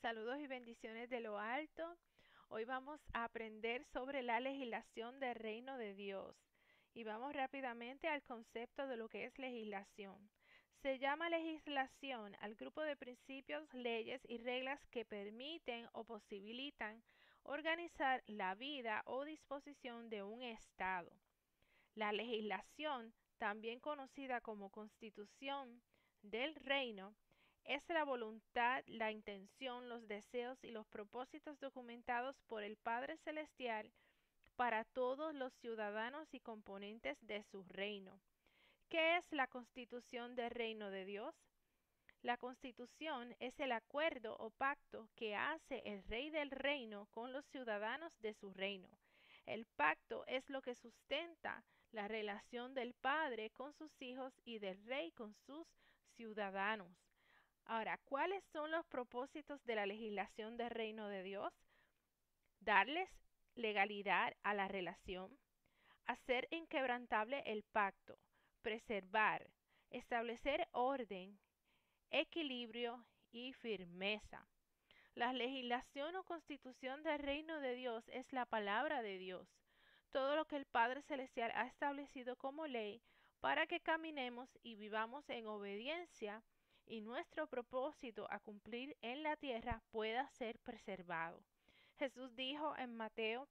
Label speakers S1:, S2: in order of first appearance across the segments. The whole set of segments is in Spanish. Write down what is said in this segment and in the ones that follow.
S1: Saludos y bendiciones de lo alto. Hoy vamos a aprender sobre la legislación del reino de Dios. Y vamos rápidamente al concepto de lo que es legislación. Se llama legislación al grupo de principios, leyes y reglas que permiten o posibilitan organizar la vida o disposición de un Estado. La legislación, también conocida como constitución del reino, es la voluntad, la intención, los deseos y los propósitos documentados por el Padre Celestial para todos los ciudadanos y componentes de su reino. ¿Qué es la constitución del reino de Dios? La constitución es el acuerdo o pacto que hace el rey del reino con los ciudadanos de su reino. El pacto es lo que sustenta la relación del padre con sus hijos y del rey con sus ciudadanos. Ahora, ¿cuáles son los propósitos de la legislación del reino de Dios? Darles legalidad a la relación, hacer inquebrantable el pacto, preservar, establecer orden, equilibrio y firmeza. La legislación o constitución del reino de Dios es la palabra de Dios, todo lo que el Padre Celestial ha establecido como ley para que caminemos y vivamos en obediencia y nuestro propósito a cumplir en la tierra pueda ser preservado. Jesús dijo en Mateo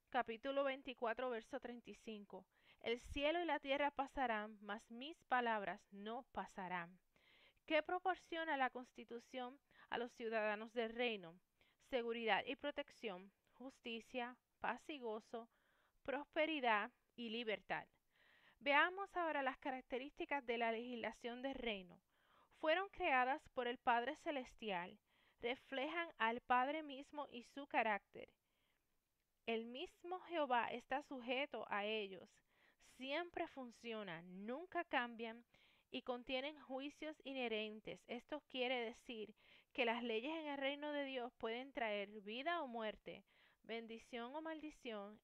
S1: capítulo 24, verso 35, el cielo y la tierra pasarán, mas mis palabras no pasarán. ¿Qué proporciona la Constitución a los ciudadanos del reino? Seguridad y protección, justicia, paz y gozo, prosperidad y libertad. Veamos ahora las características de la legislación del reino. Fueron creadas por el Padre Celestial, reflejan al Padre mismo y su carácter. El mismo Jehová está sujeto a ellos, siempre funcionan, nunca cambian y contienen juicios inherentes. Esto quiere decir que las leyes en el reino de Dios pueden traer vida o muerte, bendición o maldición,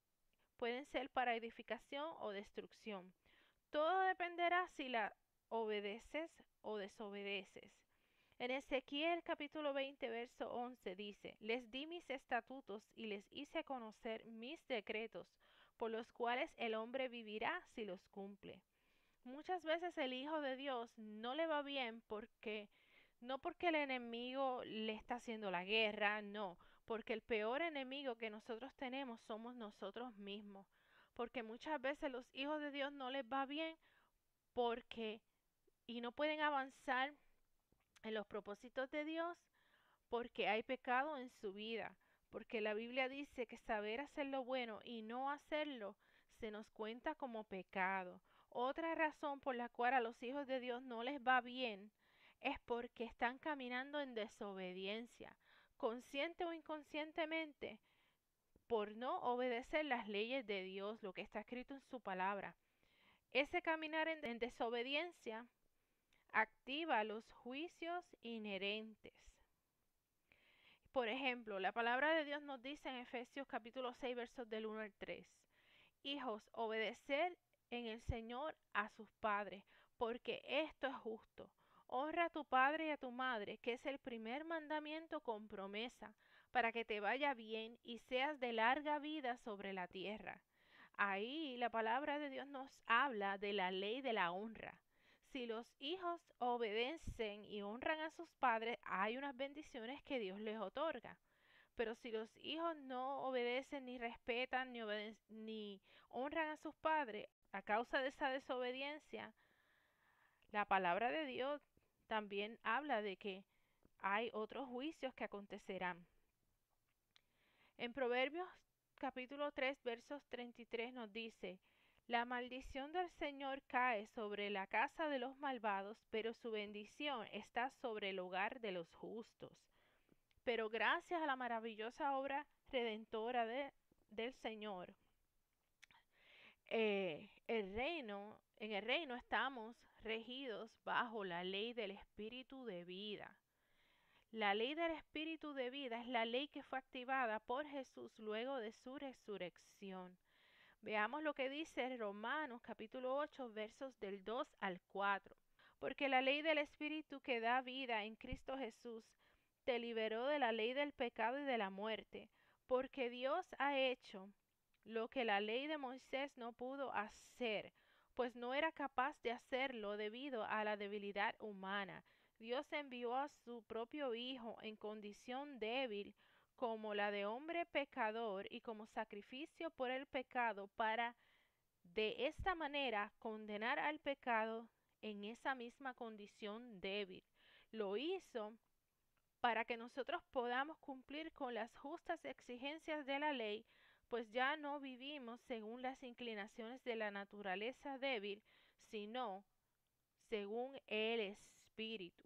S1: pueden ser para edificación o destrucción. Todo dependerá si la obedeces o desobedeces. En Ezequiel capítulo 20, verso 11 dice, les di mis estatutos y les hice conocer mis decretos, por los cuales el hombre vivirá si los cumple. Muchas veces el Hijo de Dios no le va bien no porque el enemigo le está haciendo la guerra, no, porque el peor enemigo que nosotros tenemos somos nosotros mismos. Porque muchas veces los hijos de Dios no les va bien porque y no pueden avanzar en los propósitos de Dios porque hay pecado en su vida, porque la Biblia dice que saber hacer lo bueno y no hacerlo se nos cuenta como pecado. Otra razón por la cual a los hijos de Dios no les va bien es porque están caminando en desobediencia, consciente o inconscientemente, por no obedecer las leyes de Dios, lo que está escrito en su palabra. Ese caminar en desobediencia activa los juicios inherentes. Por ejemplo, la palabra de Dios nos dice en Efesios capítulo 6 versos del 1 al 3. Hijos, obedecer en el Señor a sus padres, porque esto es justo. Honra a tu padre y a tu madre, que es el primer mandamiento con promesa, para que te vaya bien y seas de larga vida sobre la tierra. Ahí la palabra de Dios nos habla de la ley de la honra. Si los hijos obedecen y honran a sus padres, hay unas bendiciones que Dios les otorga. Pero si los hijos no obedecen ni respetan ni honran a sus padres a causa de esa desobediencia, la palabra de Dios también habla de que hay otros juicios que acontecerán. En Proverbios capítulo 3 versos 33 nos dice, la maldición del Señor cae sobre la casa de los malvados, pero su bendición está sobre el hogar de los justos. Pero gracias a la maravillosa obra redentora del Señor, en el reino estamos regidos bajo la ley del Espíritu de vida. La ley del Espíritu de vida es la ley que fue activada por Jesús luego de su resurrección. Veamos lo que dice Romanos capítulo 8 versos del 2 al 4. Porque la ley del Espíritu que da vida en Cristo Jesús te liberó de la ley del pecado y de la muerte, porque Dios ha hecho lo que la ley de Moisés no pudo hacer, pues no era capaz de hacerlo debido a la debilidad humana. Dios envió a su propio Hijo en condición débil, como la de hombre pecador y como sacrificio por el pecado, para de esta manera condenar al pecado en esa misma condición débil. Lo hizo para que nosotros podamos cumplir con las justas exigencias de la ley, pues ya no vivimos según las inclinaciones de la naturaleza débil, sino según el Espíritu.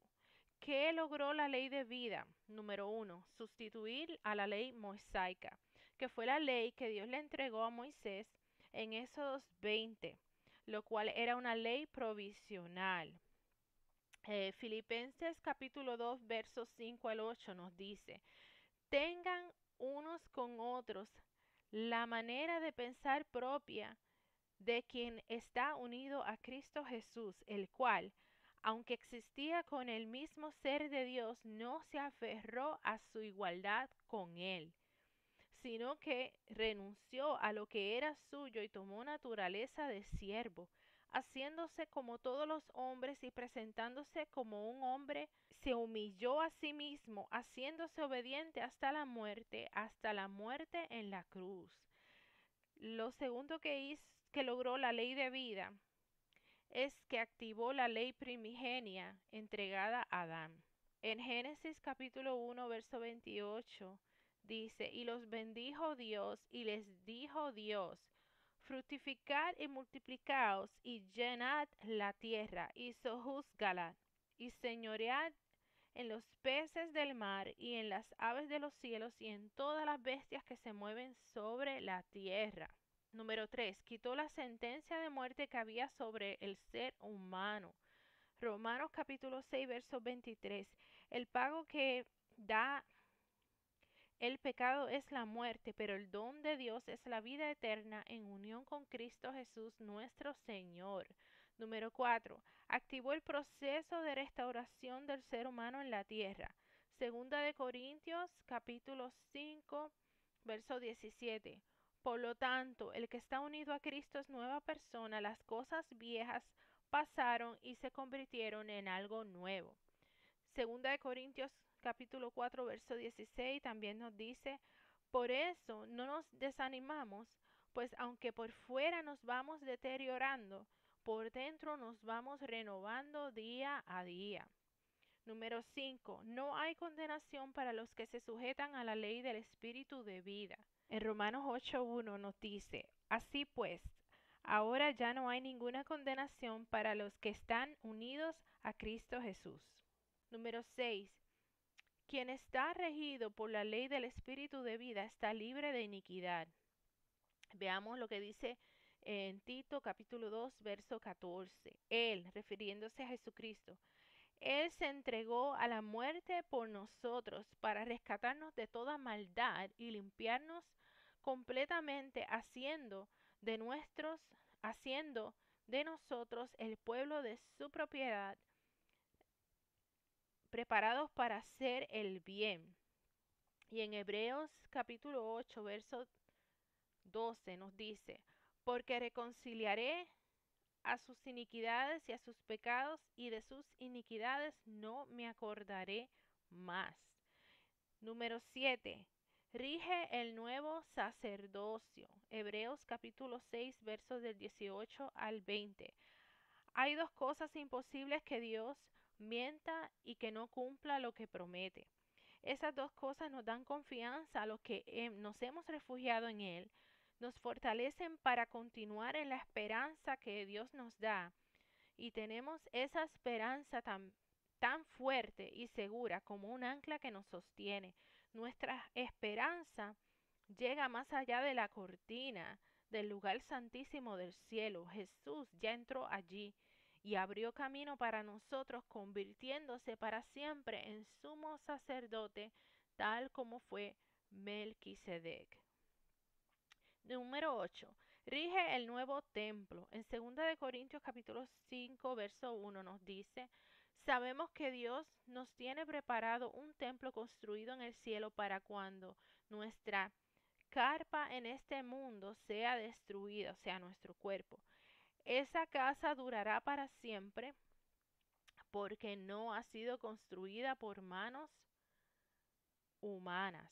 S1: ¿Qué logró la ley de vida? Número uno, sustituir a la ley mosaica, que fue la ley que Dios le entregó a Moisés en Éxodo 20, lo cual era una ley provisional. Filipenses capítulo 2, versos 5 al 8 nos dice, tengan unos con otros la manera de pensar propia de quien está unido a Cristo Jesús, el cual, aunque existía con el mismo ser de Dios, no se aferró a su igualdad con él, sino que renunció a lo que era suyo y tomó naturaleza de siervo, haciéndose como todos los hombres y presentándose como un hombre, se humilló a sí mismo, haciéndose obediente hasta la muerte en la cruz. Lo segundo que logró la ley de vida es que activó la ley primigenia entregada a Adán. En Génesis capítulo 1, verso 28 dice, y los bendijo Dios y les dijo Dios, fructificad y multiplicaos y llenad la tierra y sojuzgala y señoread en los peces del mar y en las aves de los cielos y en todas las bestias que se mueven sobre la tierra. Número 3. Quitó la sentencia de muerte que había sobre el ser humano. Romanos capítulo 6, verso 23. El pago que da el pecado es la muerte, pero el don de Dios es la vida eterna en unión con Cristo Jesús nuestro Señor. Número 4. Activó el proceso de restauración del ser humano en la tierra. Segunda de Corintios capítulo 5, verso 17. Por lo tanto, el que está unido a Cristo es nueva persona, las cosas viejas pasaron y se convirtieron en algo nuevo. Segunda de Corintios capítulo 4 verso 16 también nos dice, por eso no nos desanimamos, pues aunque por fuera nos vamos deteriorando, por dentro nos vamos renovando día a día. Número 5. No hay condenación para los que se sujetan a la ley del Espíritu de vida. En Romanos 8.1 nos dice, así pues, ahora ya no hay ninguna condenación para los que están unidos a Cristo Jesús. Número 6. Quien está regido por la ley del Espíritu de vida está libre de iniquidad. Veamos lo que dice en Tito capítulo 2, verso 14. Él, refiriéndose a Jesucristo, Él se entregó a la muerte por nosotros para rescatarnos de toda maldad y limpiarnos completamente haciendo de nosotros el pueblo de su propiedad, preparados para hacer el bien. Y en Hebreos capítulo 8, verso 12 nos dice, porque reconciliaré a sus iniquidades y a sus pecados, y de sus iniquidades no me acordaré más. Número 7. Rige el nuevo sacerdocio. Hebreos capítulo 6, versos del 18 al 20. Hay dos cosas imposibles: que Dios mienta y que no cumpla lo que promete. Esas dos cosas nos dan confianza a los que nos hemos refugiado en Él, nos fortalecen para continuar en la esperanza que Dios nos da, y tenemos esa esperanza tan fuerte y segura como un ancla que nos sostiene. Nuestra esperanza llega más allá de la cortina del lugar santísimo del cielo. Jesús ya entró allí y abrió camino para nosotros, convirtiéndose para siempre en sumo sacerdote, tal como fue Melquisedec. Número 8. Rige el nuevo templo. En 2 de Corintios capítulo 5, verso 1 nos dice, Sabemos que Dios nos tiene preparado un templo construido en el cielo para cuando nuestra carpa en este mundo sea destruida, o sea, nuestro cuerpo. Esa casa durará para siempre porque no ha sido construida por manos humanas.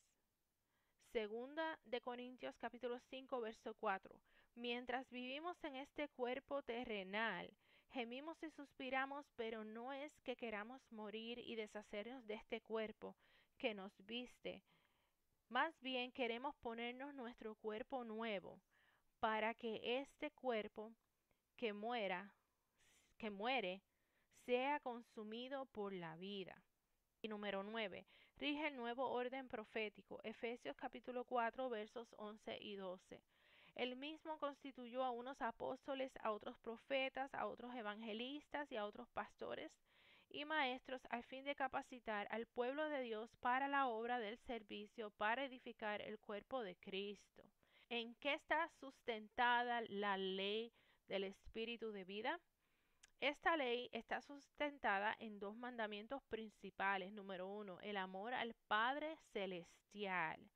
S1: Segunda de Corintios capítulo 5 verso 4. Mientras vivimos en este cuerpo terrenal, gemimos y suspiramos, pero no es que queramos morir y deshacernos de este cuerpo que nos viste. Más bien queremos ponernos nuestro cuerpo nuevo para que este cuerpo que muera, que muere, sea consumido por la vida. Y número 9, rige el nuevo orden profético. Efesios capítulo 4 versos 11 y 12. Él mismo constituyó a unos apóstoles, a otros profetas, a otros evangelistas y a otros pastores y maestros al fin de capacitar al pueblo de Dios para la obra del servicio, para edificar el cuerpo de Cristo. ¿En qué está sustentada la ley del Espíritu de vida? Esta ley está sustentada en dos mandamientos principales. Número uno, el amor al Padre Celestial.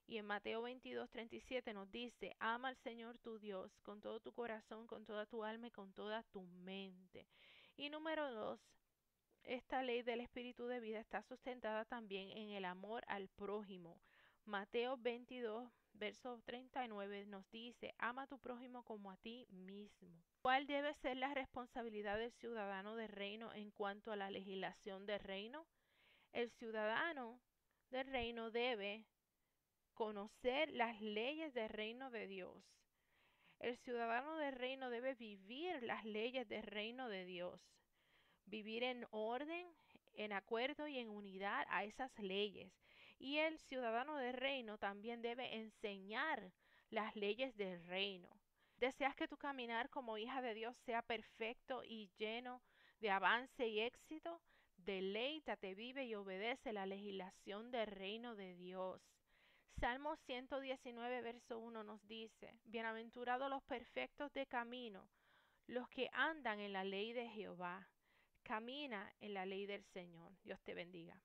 S1: Y en Mateo 22:37 nos dice, ama al Señor tu Dios con todo tu corazón, con toda tu alma y con toda tu mente. Y número dos, esta ley del Espíritu de vida está sustentada también en el amor al prójimo. Mateo 22, verso 39 nos dice, ama a tu prójimo como a ti mismo. ¿Cuál debe ser la responsabilidad del ciudadano del reino en cuanto a la legislación del reino? El ciudadano del reino debe conocer las leyes del reino de Dios. El ciudadano del reino debe vivir las leyes del reino de Dios. Vivir en orden, en acuerdo y en unidad a esas leyes. Y el ciudadano del reino también debe enseñar las leyes del reino. ¿Deseas que tu caminar como hija de Dios sea perfecto y lleno de avance y éxito? Deleítate, vive y obedece la legislación del reino de Dios. Salmo 119, verso 1 nos dice, bienaventurados los perfectos de camino, los que andan en la ley de Jehová. Camina en la ley del Señor. Dios te bendiga.